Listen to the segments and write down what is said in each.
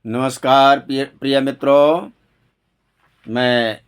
नमस्कार प्रिय मित्रों। मैं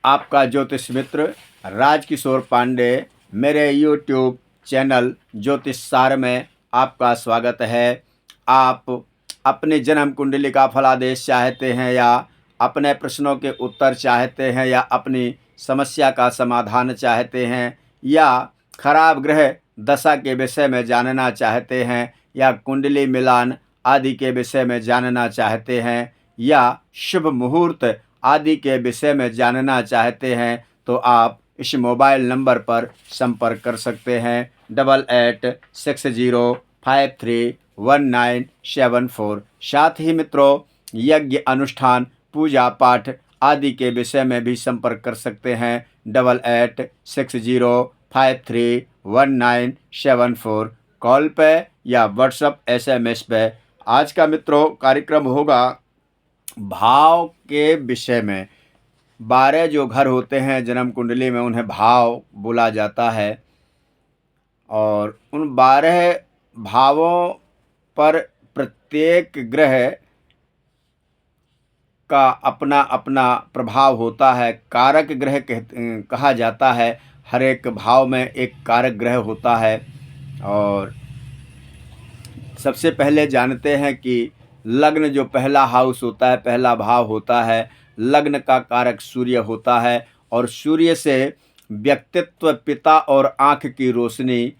आपका ज्योतिष मित्र राजकिशोर पांडे मेरे यूट्यूब चैनल ज्योतिष सार में आपका स्वागत है। आप अपनी जन्म कुंडली का फलादेश चाहते हैं या अपने प्रश्नों के उत्तर चाहते हैं या अपनी समस्या का समाधान चाहते हैं या खराब ग्रह दशा के विषय में जानना चाहते हैं या कुंडली मिलान आदि के विषय में जानना चाहते हैं या शुभ मुहूर्त आदि के विषय में जानना चाहते हैं तो आप इस मोबाइल नंबर पर संपर्क कर सकते हैं 8860531974। साथ ही मित्रों, यज्ञ अनुष्ठान पूजा पाठ आदि के विषय में भी संपर्क कर सकते हैं 8860531974 कॉल पे या व्हाट्सअप SMS पे। आज का मित्रों कार्यक्रम होगा भाव के विषय में। 12 जो घर होते हैं जन्म कुंडली में उन्हें भाव बोला जाता है और उन 12 भावों पर प्रत्येक ग्रह का अपना अपना प्रभाव होता है। कारक ग्रह कहा जाता है। हर एक भाव में एक कारक ग्रह होता है। और सबसे पहले जानते हैं कि लग्न जो पहला हाउस होता है, पहला भाव होता है, लग्न का कारक सूर्य होता है और सूर्य से व्यक्तित्व, पिता और आँख की रोशनी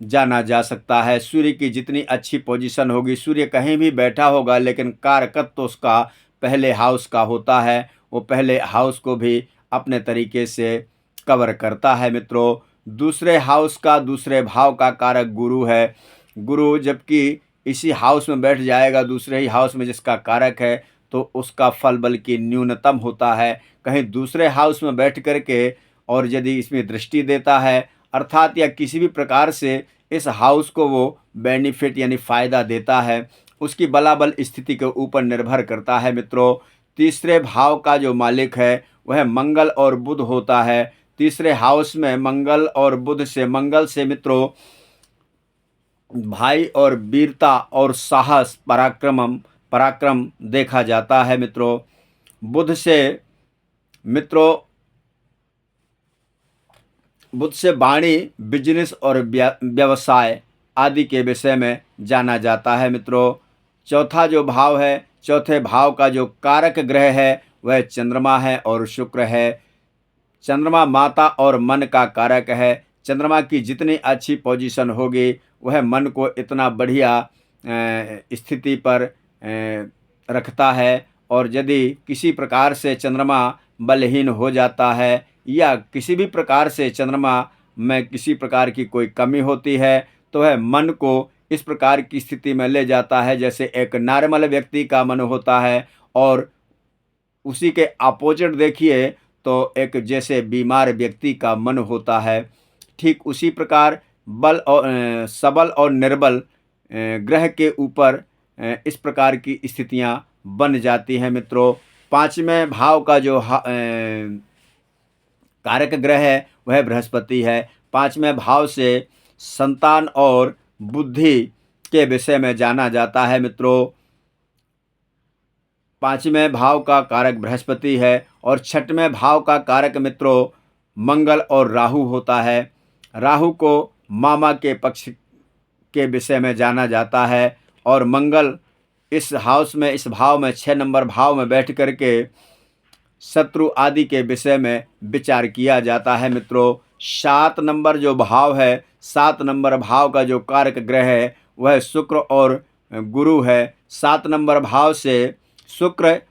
जाना जा सकता है। सूर्य की जितनी अच्छी पोजीशन होगी, सूर्य कहीं भी बैठा होगा लेकिन कारकत्व तो उसका पहले हाउस का होता है, वो पहले हाउस को भी अपने तरीके से कवर करता है। मित्रों, दूसरे हाउस का, दूसरे भाव का कारक गुरु है। गुरु जबकि इसी हाउस में बैठ जाएगा, दूसरे ही हाउस में जिसका कारक है, तो उसका फल बल्कि न्यूनतम होता है। कहीं दूसरे हाउस में बैठ करके और यदि इसमें दृष्टि देता है अर्थात या किसी भी प्रकार से इस हाउस को वो बेनिफिट यानी फ़ायदा देता है, उसकी बलाबल स्थिति के ऊपर निर्भर करता है। मित्रों, तीसरे भाव का जो मालिक है वह मंगल और बुध होता है। तीसरे हाउस में मंगल और बुध से, मंगल से मित्रों भाई और वीरता और साहस, पराक्रम देखा जाता है। मित्रों, बुध से वाणी, बिजनेस और व्यवसाय आदि के विषय में जाना जाता है। मित्रों, चौथा जो भाव है, चौथे भाव का जो कारक ग्रह है वह चंद्रमा है और शुक्र है। चंद्रमा माता और मन का कारक है। चंद्रमा की जितनी अच्छी पोजीशन होगी वह मन को इतना बढ़िया स्थिति पर रखता है। और यदि किसी प्रकार से चंद्रमा बलहीन हो जाता है या किसी भी प्रकार से चंद्रमा में किसी प्रकार की कोई कमी होती है तो वह मन को इस प्रकार की स्थिति में ले जाता है जैसे एक नॉर्मल व्यक्ति का मन होता है और उसी के अपोजिट देखिए तो एक जैसे बीमार व्यक्ति का मन होता है। ठीक उसी प्रकार सबल और निर्बल ग्रह के ऊपर इस प्रकार की स्थितियां बन जाती हैं। मित्रों, पांचवें भाव का जो कारक ग्रह है वह बृहस्पति है। पांचवें भाव से संतान और बुद्धि के विषय में जाना जाता है। मित्रों, पांचवें भाव का कारक बृहस्पति है और छठवें भाव का कारक मित्रों मंगल और राहु होता है। राहु को मामा के पक्ष के विषय में जाना जाता है और मंगल इस भाव में 6 नंबर भाव में बैठ करके शत्रु आदि के विषय में विचार किया जाता है। मित्रों, 7 नंबर जो भाव है, 7 नंबर भाव का जो कारक ग्रह है वह शुक्र और गुरु है। 7 नंबर भाव से शुक्र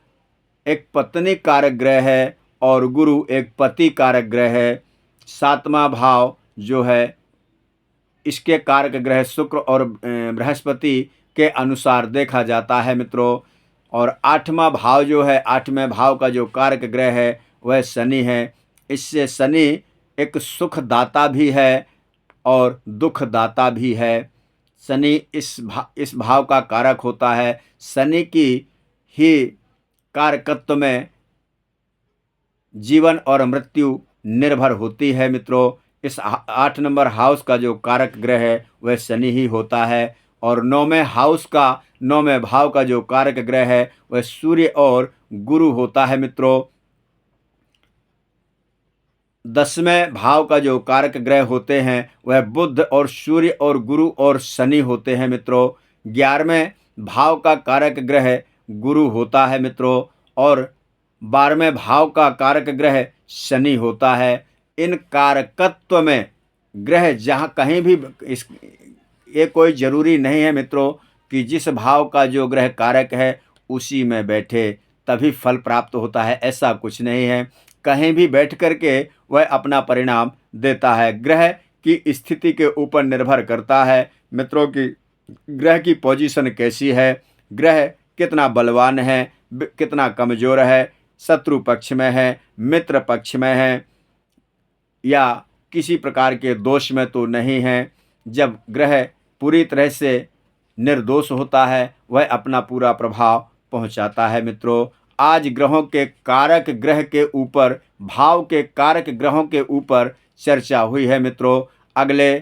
एक पत्नी कारक ग्रह है और गुरु एक पति कारक ग्रह है। 7वां भाव जो है इसके कारक ग्रह शुक्र और बृहस्पति के अनुसार देखा जाता है। मित्रों, और 8वां भाव जो है, 8वें भाव का जो कारक ग्रह है वह शनि है। इससे शनि एक सुखदाता भी है और दुखदाता भी है। शनि इस भाव का कारक होता है। शनि की ही कारकत्व में जीवन और मृत्यु निर्भर होती है। मित्रों, इस 8 नंबर हाउस का जो कारक ग्रह है वह शनि ही होता है और 9वें हाउस का 9वें भाव का जो कारक ग्रह है वह सूर्य और गुरु होता है मित्रों। 10वें भाव का जो कारक ग्रह होते हैं वह बुध और सूर्य और गुरु और शनि होते हैं मित्रों। 11वें भाव का कारक ग्रह गुरु होता है मित्रों और 12वें भाव का कारक ग्रह शनि होता है। इन कारकत्व में ग्रह जहाँ कहीं भी ये कोई ज़रूरी नहीं है मित्रों कि जिस भाव का जो ग्रह कारक है उसी में बैठे तभी फल प्राप्त होता है, ऐसा कुछ नहीं है। कहीं भी बैठ कर के वह अपना परिणाम देता है। ग्रह की स्थिति के ऊपर निर्भर करता है मित्रों कि ग्रह की पोजीशन कैसी है, ग्रह कितना बलवान है, कितना कमज़ोर है, शत्रु पक्ष में है, मित्र पक्ष में है या किसी प्रकार के दोष में तो नहीं है। जब ग्रह पूरी तरह से निर्दोष होता है वह अपना पूरा प्रभाव पहुंचाता है मित्रों। आज ग्रहों के कारक ग्रह के ऊपर, भाव के कारक ग्रहों के ऊपर चर्चा हुई है मित्रों। अगले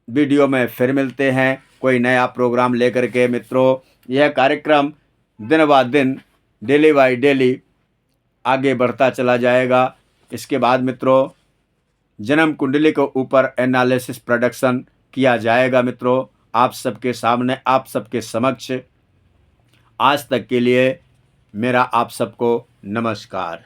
वीडियो में फिर मिलते हैं कोई नया प्रोग्राम लेकर के मित्रों। यह कार्यक्रम दिन ब दिन, डेली बाय डेली आगे बढ़ता चला जाएगा। इसके बाद मित्रों जन्म कुंडली के ऊपर एनालिसिस प्रोडक्शन किया जाएगा मित्रों, आप सबके सामने, आप सबके समक्ष। आज तक के लिए मेरा आप सबको नमस्कार।